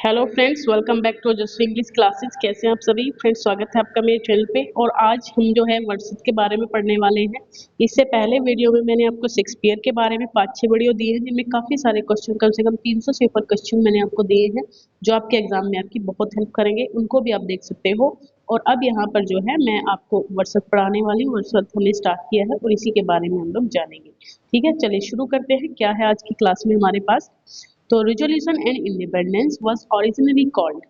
Hello friends, welcome back to Just English classes. कैसे हैं आप सभी फ्रेंड्स? स्वागत है आपका मेरे चैनल पे। और आज हम जो है वर्ड्स के बारे में पढ़ने वाले हैं। इससे पहले वीडियो में मैंने आपको शेक्सपियर के बारे में 5-6 वीडियो दिए हैं, जिनमें काफ़ी सारे क्वेश्चन, कम से कम 300 से ऊपर क्वेश्चन मैंने आपको दिए हैं, जो आपके एग्जाम में आपकी बहुत हेल्प करेंगे। उनको भी आप देख सकते हो। और अब यहाँ पर जो है मैं आपको वर्ड्स पढ़ाने वाली हूँ। वर्ड्स हमने स्टार्ट किया है और इसी के बारे में हम लोग जानेंगे। ठीक है, चलिए शुरू करते हैं। क्या है आज की क्लास में हमारे पास? तो resolution and independence was originally called.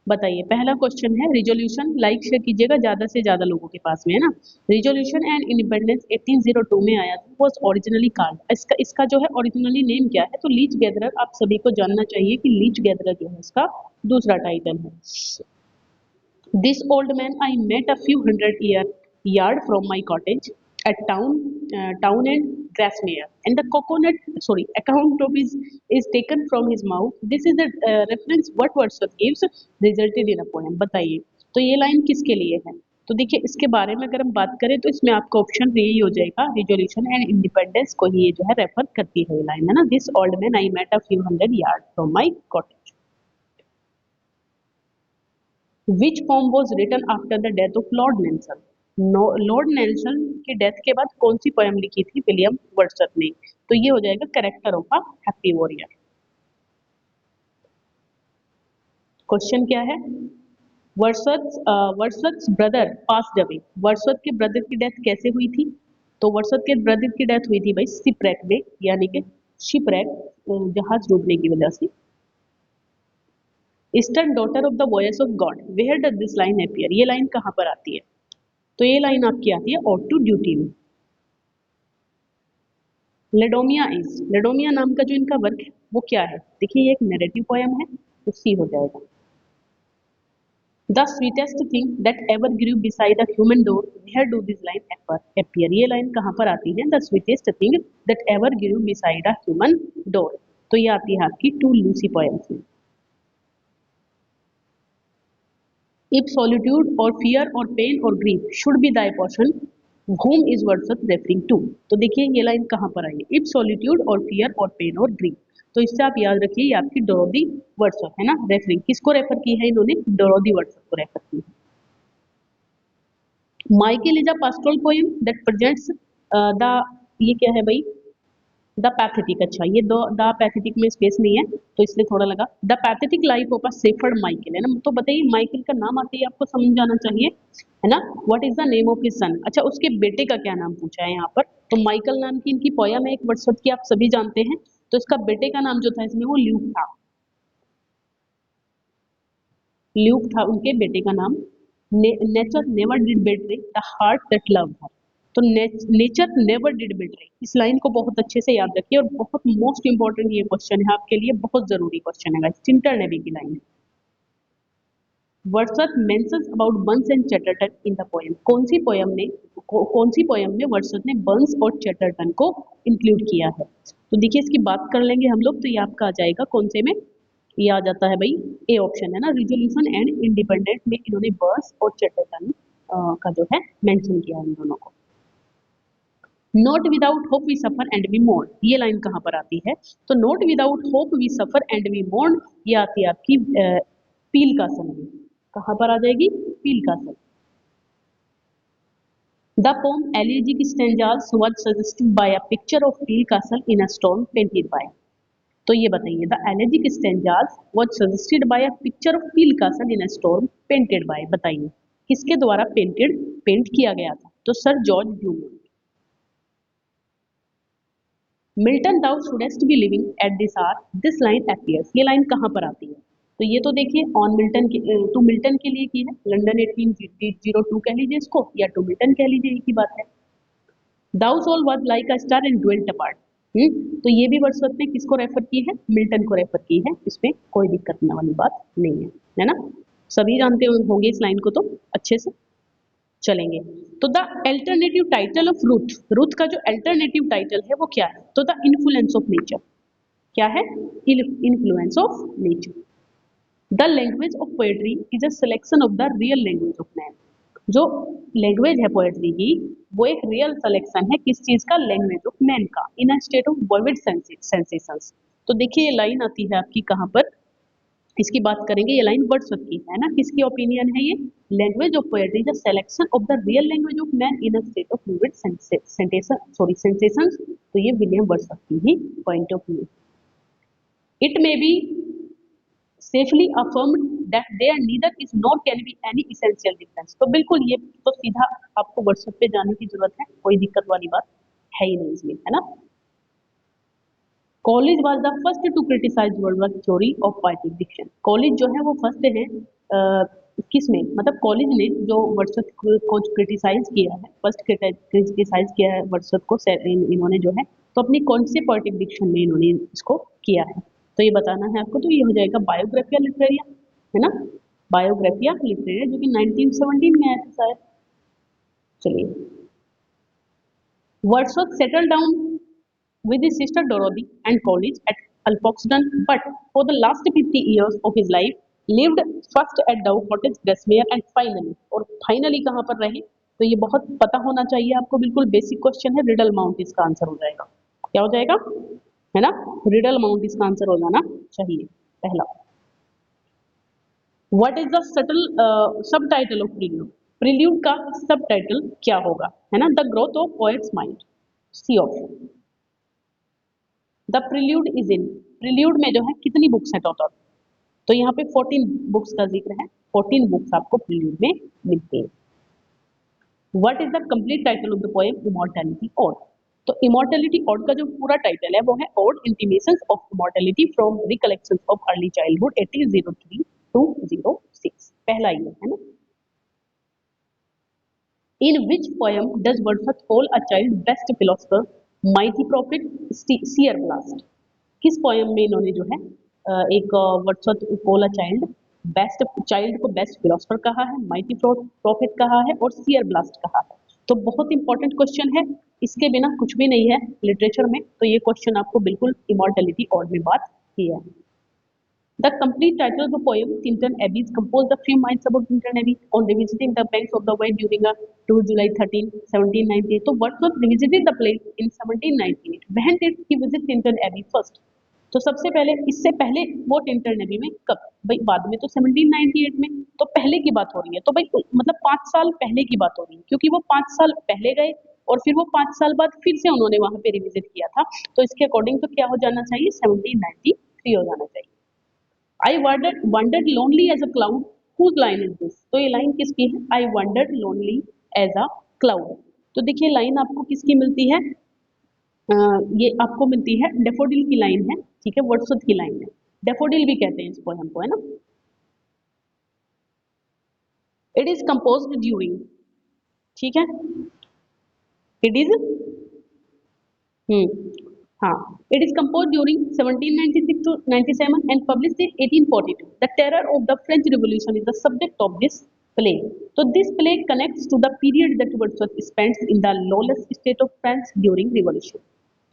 बताइए, पहला क्वेश्चन है रिजोल्यूशन। लाइक शेयर कीजिएगा, ज्यादा से ज्यादा लोगों के पास में है ना। रिजोल्यूशन एंड इंडिपेंडेंस 1802 में आया था। वाज ओरिजिनली कॉल्ड, इसका इसका जो है ओरिजिनली नेम क्या है? तो लीच गैदरर। आप सभी को जानना चाहिए कि लीच गैदरर जो है इसका दूसरा टाइटल है। This old man I met a few hundred yard from my cottage at town and Grasmere, and the account of his is taken from his mouth. This is the reference what Wordsworth gives resulted in a poem. बताइए, तो ये line किसके लिए है? तो देखिए, इसके बारे में अगर हम बात करें तो इसमें आपका ऑप्शन यही हो जाएगा, रिजोल्यूशन एंड इंडिपेंडेंस को ही ये जो है रेफर करती है ये लाइन, है ना। This old man I met a few hundred yard from my cottage. Which poem was written after the death of Lord Nelson? Lord Nelson की डेथ के बाद कौन सी पोएम लिखी थी विलियम वर्ड्सवर्थ ने? तो ये हो जाएगा character of a happy warrior. Question क्या है? Wordsworth brother passed away. Wordsworth के ब्रदर की डेथ कैसे हुई थी? तो वर्ड्सवर्थ के ब्रदर की डेथ हुई थी भाई शिपरेक में, यानी कि शिपरेक, जहाज डूबने की वजह से। Eastern daughter of the voice of God, where does this line appear? ये लाइन कहाँ पर आती है? तो ये लाइन आपकी आती है ऑट टू ड्यूटी में। लेडोमिया नाम का जो इनका वर्क है वो क्या है? देखिए, ये एक नैरेटिव पोएम है, तो सी हो जाएगा। The sweetest thing that ever grew beside a human door, where do this line appear? ये लाइन कहाँ पर आती है? The sweetest thing that ever grew beside a human door, तो ये आती है आपकी टू लूसी पोएम्स में। इफ सॉलिट्यूड और फियर और पेन और grief should be thy portion, whom is Wordsworth referring to? तो देखिए, ये लाइन कहाँ पर आई है? इफ सॉलिट्यूड और फियर और पेन और ग्रीफ, तो इससे आप याद रखिए ये आपकी डोरोथी वर्ड्सवर्थ है ना। रेफरिंग किसको रेफर की है इन्होंने? डोरोथी वर्ड्सवर्थ को रेफर की है। Michael is a pastoral poem that presents the, ये क्या है भाई? The pathetic. अच्छा, ये दो द पैथेटिक में स्पेस नहीं है तो इसलिए थोड़ा लगा। The pathetic life of a shepherd Michael, है ना। तो बताइए, माइकल का नाम आते ही आपको समझ जाना चाहिए, है ना। What is the name of his son? अच्छा, उसके बेटे का क्या नाम पूछा है यहाँ पर? तो माइकल नाम की इनकी पोयम है एक, वर्ड्सवर्थ की, आप सभी जानते हैं। तो इसका बेटे का नाम जो था इसमें वो ल्यूक था। ल्यूक था उनके बेटे का नाम। Nature never did betray the heart that loved her. तो नेचर नेवर डिड बेट्रे, इस लाइन को बहुत अच्छे से याद रखिए। और बहुत मोस्ट इंपॉर्टेंट ये क्वेश्चन है आपके लिए, बहुत जरूरी क्वेश्चन है गाइस। चिंटर नेवी की लाइन है। Wordsworth mentions about Burns and Chatterton in the poem. कौन सी पोएम में वर्ड्सवर्थ ने बर्न्स और चैटरटन को इंक्लूड किया है? तो देखिए, इसकी बात कर लेंगे हम लोग, तो ये आपका आ जाएगा कौन से में? ये आ जाता है भाई, ए ऑप्शन है ना। रिजोल्यूशन एंड इंडिपेंडेंट में इन्होंने बर्न्स और चैटरटन का जो है मेंशन किया है इन दोनों को। Not without hope we suffer and we mourn, ये लाइन कहाँ पर आती है? तो not without hope we suffer and we mourn, ये आती है आपकी पील का सन में। कहाँ पर आ जाएगी? पील का सन। The poem elegiac stanzas was suggested by a picture of Peele castle in a storm painted by. तो ये बताइए, the elegiac stanzas was suggested by a picture of Peele castle in a storm painted by, बताइए किसके द्वारा paint किया गया था? तो sir George Beaumont. Milton thou shouldst be living at this hour, this line appears, ये line कहाँ पर आती है? तो ये तो देखिए ऑन मिल्टन की, टू मिल्टन के लिए की है। लंदन 1802 कह लीजिए इसको, या टू मिल्टन कह लीजिए, एक ही बात है। Thou soul was like a star and dwelt apart. तो ये भी वर्ड्सवर्थ ने किसको रेफर की है? मिल्टन को रेफर की है। इसमें कोई दिक्कत वाली बात नहीं है ना। सभी जानते होंगे इस लाइन को तो अच्छे से। चलेंगे, तो the alternative title of Ruth, Ruth का जो अल्टरनेटिव टाइटल है वो क्या है? तो द इन्फ्लुएंस ऑफ नेचर। क्या है? Influence of nature. The language of poetry is a selection of the real language of man. जो लैंग्वेज है पोएट्री की, वो एक रियल सिलेक्शन है किस चीज का? लैंग्वेज ऑफ मैन का, इन अ स्टेट ऑफ वर्विड सेंसेशंस। तो देखिए, ये लाइन आती है आपकी कहाँ पर? इसकी बात करेंगे, ये लाइन वर्ड्सवर्थ की है ना। किसकी ओपिनियन है ये? Language of poetry the selection of the real language of man in a state of fluid sensation, तो ये विलियम वर्ड्सवर्थ की ही point of view. It may be safely affirmed that there neither is nor can be any essential difference. तो बिल्कुल ये तो सीधा आपको वर्ड्सवर्थ पे जाने की जरूरत है, कोई दिक्कत वाली बात है ही नहीं इसमें, है ना। Coleridge was the first to criticize Wordsworth theory of poetic diction. Coleridge जो है वो फर्स्ट है किस में, मतलब कॉलेज ने जो वर्ड्सवर्थ को क्रिटिसाइज किया है, फर्स्ट क्रिटिसाइज किया है वर्ड्सवर्थ को इन्होंने जो है, तो अपनी कौन से पोएटिक डिक्शन में इन्होंने इसको किया है, तो ये बताना है आपको। तो ये हो जाएगा बायोग्राफिया लिटरेरिया, है ना, बायोग्राफिया लिटरेरिया, जो कि 1917 में आया था शायद। चलिए, Wordsworth settle down with his sister Dorothy and college at Alfoxden, but for the last 50 years of his life lived first at Dow Cottage, Grasmere and finally कहाँ पर रहे, तो ये बहुत पता होना चाहिए आपको, बिल्कुल बेसिक क्वेश्चन है। रिडल माउंट इसका आंसर हो जाएगा, क्या हो जाएगा, है ना, रिडल माउंट इसका आंसर हो जाना चाहिए पहला। What is the subtle subtitle of Prelude? Prelude का सब टाइटल क्या होगा, है ना, the growth of poet's mind, C option. The Prelude is in, Prelude में जो है कितनी बुक्स हैं टोटल, तो यहाँ पे 14 बुक्स का जिक्र है, 14 बुक्स आपको प्रील्यूड में मिलते हैं। What is the complete title of the poem Immortality Ode? तो इमॉर्टैलिटी ओड का जो पूरा टाइटल है वो है ode intimations of immortality from recollections of early childhood 1803 to 06, पहला ये है ना। In which poem does Wordsworth call a child best philosopher mighty prophet seer blessed? किस पोएम में इन्होंने जो है एक Wordsworth call a child best, child को बेस्ट फिलोसफर कहा है, माइटी प्रॉफिट कहा है और सीयर ब्लास्ट कहा है। तो बहुत इंपॉर्टेंट क्वेश्चन है, इसके बिना कुछ भी नहीं है लिटरेचर में, तो ये क्वेश्चन आपको बिल्कुल इमॉर्टैलिटी ऑड में बात की है। The complete title of the poem Tintern Abbey is composed of few lines about Tintern Abbey on revisiting the banks of the Wye during a tour July 13, 1798. तो Wordsworth revisited the place in 1798. When did he visit Tintern Abbey first? तो सबसे पहले, इससे पहले वो Tintern AB में कब, भाई बाद में तो 1798 में, तो पहले की बात हो रही है, तो भाई मतलब 5 साल पहले की बात हो रही है, क्योंकि वो 5 साल पहले गए और फिर वो 5 साल बाद फिर से उन्होंने वहां पे रिविजिट किया था, तो इसके अकॉर्डिंग तो क्या हो जाना चाहिए, 1793 हो जाना चाहिए। I wandered lonely as a cloud. Whose line is this? तो ये लाइन किसकी है? I wandered lonely as a cloud. तो देखिए लाइन आपको किसकी मिलती है? ये आपको मिलती है डेफोडिल की लाइन है, ठीक है, वर्ड्सवर्थ की लाइन है। डेफोडिल भी कहते हैं इस पोएम को, है ना। इट इज कंपोज्ड ड्यूरिंग, ठीक है, इट इज हाँ, it is composed during 1796 to 97 and published in 1842. The terror of the French Revolution is the subject of this play. तो this play connects to the period that Wordsworth spends in the lawless state of France during Revolution.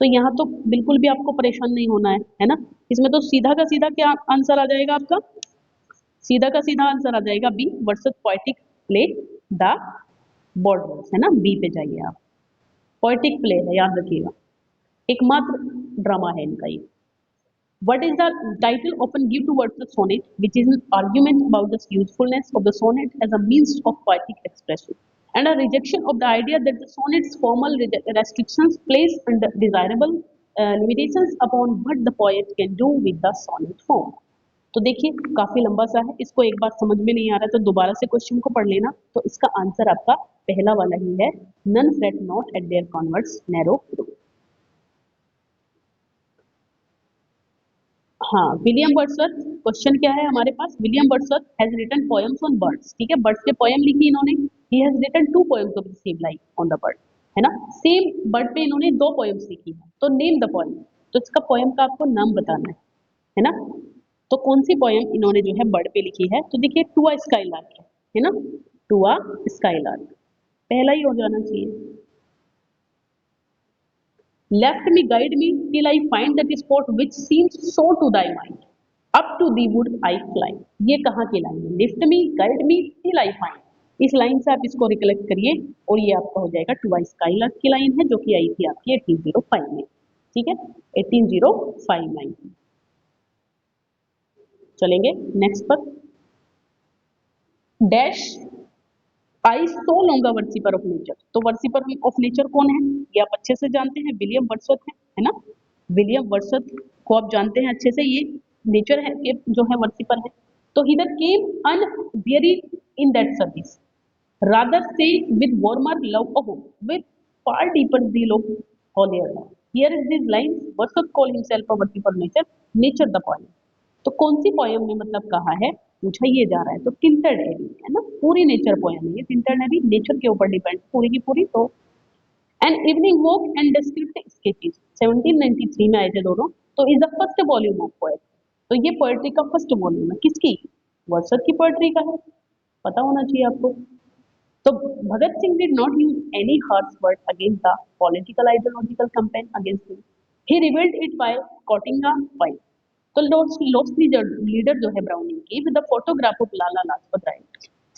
तो यहाँ तो बिल्कुल भी आपको परेशान नहीं होना है ना। इसमें तो सीधा का सीधा क्या आंसर आ जाएगा आपका, सीधा का सीधा आंसर आ जाएगा B, Wordsworth poetic play the Borderers, है ना, बी पे जाइए आप। पोएटिक प्ले है, याद रखिएगा, एकमात्र ड्रामा है इनका ये। What is the title often give to Wordsworth's sonnet, which is an argument about the usefulness of the sonnet as a means of poetic expression, and a rejection of the idea that the sonnet's formal restrictions place undesirable limitations upon what the poet can do with the sonnet form. तो देखिए काफी लंबा सा है, इसको एक बार समझ में नहीं आ रहा तो दोबारा से क्वेश्चन को पढ़ लेना। तो इसका आंसर आपका पहला वाला ही है, none fret not at their converts narrow road। हाँ, विलियम वर्ड्सवर्थ, क्वेश्चन क्या है हमारे पास, William Wordsworth has written poems on birds, ठीक है, बर्ड्स पे पोएम लिखी इन्होंने। He has written 2 poems of the same like on the bird, है ना, सेम बर्ड पे इन्होंने 2 पोएम्स लिखी है। तो नेम द पोएम, तो इसका पोएम का आपको नाम बताना है ना। तो कौन सी पोएम इन्होंने जो है बर्ड पे लिखी है, तो देखिए टू अ स्काईलार्क है ना, टू अ स्काईलार्क पहला ही हो जाना चाहिए। Left me, guide me till I find that spot which seems so to thy mind. Up to thee would I climb. ये कहाँ की लाइन है? Lift me, guide me till I find. इस line से आप इसको रिकलेक्ट करिए और ये आपका हो जाएगा टू आई स्काईलार्क की लाइन है, जो कि आई थी आपकी 1805 में, ठीक है, 1805 में। चलेंगे नेक्स्ट पर। Dash I so long worshipper of nature. तो वर्सिपर ऑफ नेचर कौन है, ये आप अच्छे से जानते हैं, विलियम वर्dsworth है ना। विलियम वर्dsworth को आप जानते हैं अच्छे से, ये नेचर है के जो है वर्सिपर है। तो hither came unwearied in that service rather say with warmer love of home, with far deeper zeal of holier love. Here is these lines, Wordsworth call himself a worshipper of nature, nature the poem. तो कौन सी poem में मतलब कहा है, पूछा ये जा रहा है, तो टिल्टेड एबी है ना, पूरी नेचर पोयम है ये, टिल्टेड एबी नेचर के ऊपर डिपेंड पूरी की पूरी। तो an evening walk and descriptive sketches 1793 में आए थे दोनों। तो is the first volume of poet. तो ये पोएट्री का फर्स्ट वॉल्यूम है, किसकी, वर्dsworth की पोएट्री का है, पता होना चाहिए आपको। तो Bhagat Singh did not use any harsh word against the political ideological campaign against him. He revealed it by quoting a poem. तो lost leader जो है ब्राउनिंग की with the photograph of Lala Lajpat Rai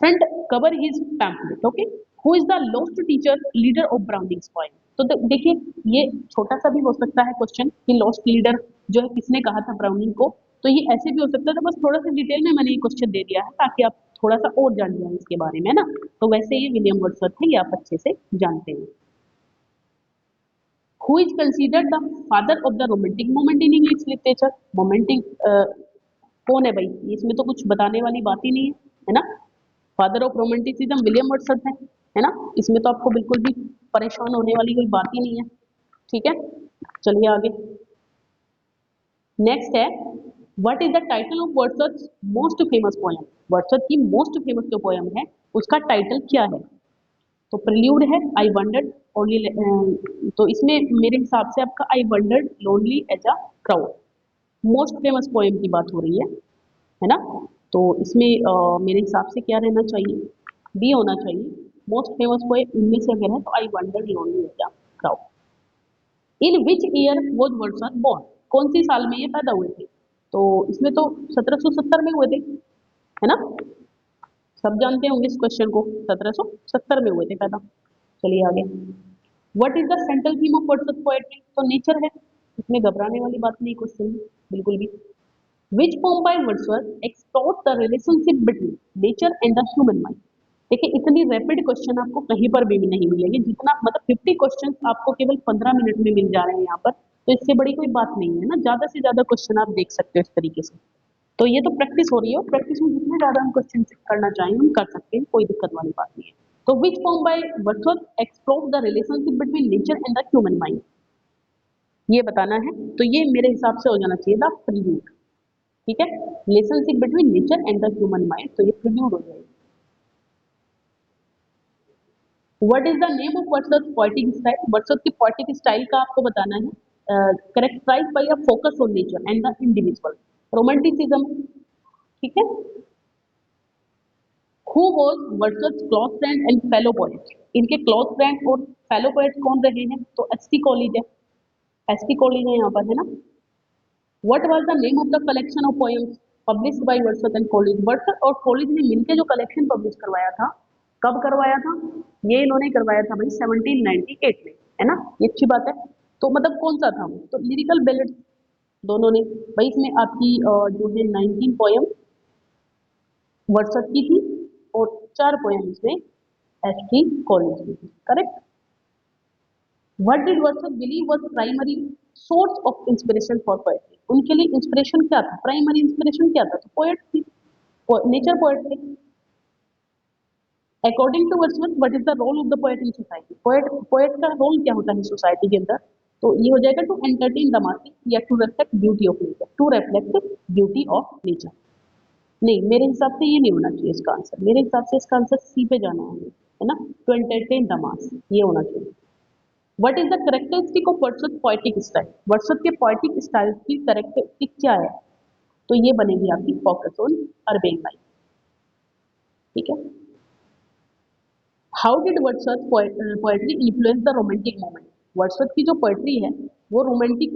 front cover his pamphlet, okay, who is the lost teacher leader of Browning's poem. तो देखिए ये छोटा सा भी हो सकता है क्वेश्चन कि लॉस्ट लीडर जो है किसने कहा था ब्राउनिंग को, तो ये ऐसे भी हो सकता था, बस थोड़ा सा डिटेल में मैंने ये क्वेश्चन दे दिया है ताकि आप थोड़ा सा और जान जाए इसके बारे में ना। तो वैसे ये विलियम वर्dsworth है, ये आप अच्छे से जानते हैं। Who is considered the father of the romantic movement in English literature. Romantic कौन है भाई, इसमें तो कुछ बताने वाली बात ही नहीं है ना। फादर ऑफ रोमांटिसिज्म विलियम वर्dsworth है ना, इसमें तो आपको बिल्कुल भी परेशान होने वाली कोई बात ही नहीं है। ठीक है, चलिए आगे। नेक्स्ट है what is the title of Wordsworth most famous poem. Wordsworth की मोस्ट फेमस जो पोएम है उसका टाइटल क्या है, तो प्रिल्यूड है, आई वंडर्ड ओनली, तो इसमें मेरे हिसाब से आपका I wandered lonely as a crowd most famous poem की बात हो रही है ना। तो इसमें मेरे हिसाब से क्या रहना चाहिए, बी होना चाहिए, मोस्ट फेमस पोएम इनमें से अगर है तो I wandered lonely as a cloud. In which year was Wordsworth born, कौन सी साल में ये पैदा हुए थे, तो इसमें तो 1770 में हुए थे, है ना, सब जानते होंगे इस क्वेश्चन को, 1770 में हुए थे पैदा। चलिए आगे। What is the central theme of Wordsworth poetry, तो नेचर है, इसमें घबराने वाली बात नहीं क्वेश्चन में बिल्कुल भी। Which poem by Wordsworth explore the relationship between nature and the human mind. देखिए इतनी रैपिड क्वेश्चन आपको कहीं पर भी नहीं मिलेंगे, जितना मतलब 50 क्वेश्चन आपको केवल 15 मिनट में मिल जा रहे हैं यहाँ पर, तो इससे बड़ी कोई बात नहीं है ना, ज्यादा से ज्यादा क्वेश्चन आप देख सकते हो इस तरीके से। तो ये तो प्रैक्टिस हो रही है, और प्रैक्टिस में जितने ज्यादा हम क्वेश्चन करना चाहें हम कर सकते हैं, कोई दिक्कत वाली बात नहीं है। तो which form by Wordsworth explore the relationship between nature and the human mind, ये बताना है। तो ये मेरे हिसाब से हो जाना चाहिए द प्रील्यूड। ठीक है, relationship between nature and the human mind, तो ये प्रील्यूड हो जाएगी। What is the name of Wordsworth poetic style, Wordsworth की पोएटिक स्टाइल का आपको बताना है। Characterized by a focus on nature and the individual, romanticism. ठीक है, who was Wordsworth close friend and fellow poet, इनके क्लोज फ्रेंड और fellow poet कौन रहे हैं, तो एस टी कॉलेज है, एस टी कॉलेज है यहाँ पर, है ना। What was the name of the collection of poems published by Wordsworth and Coleridge, Wordsworth और कॉलेज ने मिलकर जो कलेक्शन पब्लिश करवाया था, कब करवाया था, ये इन्होंने करवाया था भाई 1798 में, है ना, ये अच्छी बात है। तो मतलब कौन सा था वो, तो लिरिकल बैलेड दोनों ने भाई, इसमें आपकी जो है 19 पोएम वर्dsworth की थी और 4 पोएम इसमें एस टी कॉलेज की थी, correct. What did Wordsworth believe was primary source of inspiration for poetry, उनके लिए इंस्पिरेशन क्या था, प्राइमरी इंस्पिरेशन क्या था, तो पोएट थी, नेचर पोएट थे। According to Wordsworth what is the role of the poet in society, poet poet का रोल क्या होता है सोसाइटी के अंदर, तो ये हो जाएगा टू एंटरटेन द मासेस या to reflect beauty of nature, to reflect beauty of nature. नहीं, मेरे हिसाब से ये नहीं होना चाहिए इसका आंसर, मेरे हिसाब से इसका आंसर सी पे जाना है ना, टू एंटरटेन द मास, ये होना चाहिए। What is the characteristic of Wordsworth poetic style, Wordsworth के पोएटिक स्टाइल की करेक्टरिस्टिक क्या है, तो ये बनेगी आपकी फोकस ऑन अर्बन लाइफ। ठीक है, how did Wordsworth poetry influence the romantic movement, Wordsworth की जो पोएट्री है वो रोमांटिक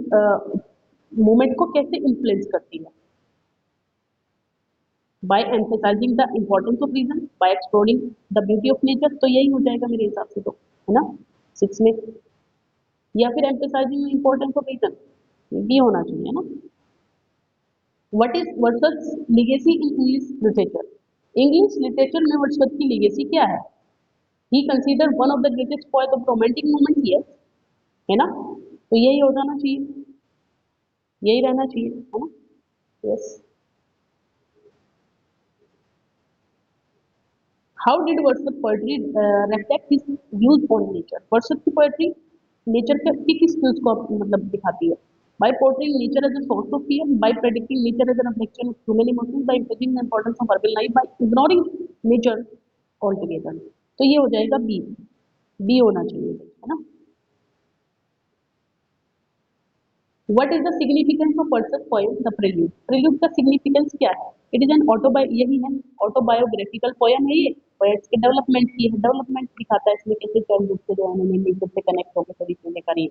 मूवमेंट को कैसे इन्फ्लुएंस करती है, by emphasizing the importance of reason, by exploring the beauty of nature, तो यही हो जाएगा मेरे हिसाब से, तो है ना 6 में, या फिर एम्फेसाइजिंग इम्पोर्टेंस ऑफ रीजन, ये भी होना चाहिए ना। What is Wordsworth legacy in English literature? English literature में वर्ड्सवर्थ की लीगेसी क्या है? He considered one of the greatest poet of romantic movement, yes, है ना? तो यही हो जाना चाहिए, यही रहना चाहिए, है ना? Yes. How did Wordsworth poetry reflect his views on nature? Wordsworth की पोएट्री नेचर के किस व्यूज को मतलब दिखाती है? By portraying nature as a source of fear, by predicting nature as an reflection of human emotions, by increasing the importance of urban life, by ignoring nature altogether. तो ये हो जाएगा बी, बी होना चाहिए, है ना? What is the significance of Wordsworth poem the prelude? Prelude का significance क्या है? इट इज एन ऑटोबायो, यही है, ऑटोबायोग्राफिकल पोएम है ये, पोएट्स के डेवलपमेंट की है, डेवलपमेंट दिखाता है इसमें कैसे चाइल्डहुड से जो है उन्होंने नेचर से कनेक्ट होकर सभी चीजें करी।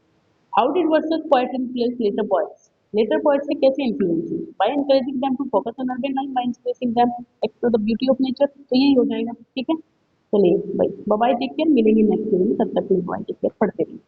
How did Wordsworth poet influence later poets? Later poets से कैसे इन्फ्लुएंस हुई? By encouraging them to focus on urban life, by inspiring them explore the beauty of nature. तो यही हो जाएगा, ठीक है? चलिए भाई, बाय बाय, टेक केयर, मिलेंगे नेक्स्ट वीडियो में, तब तक के लिए बाय, टेक केयर, पढ़ते रहिए।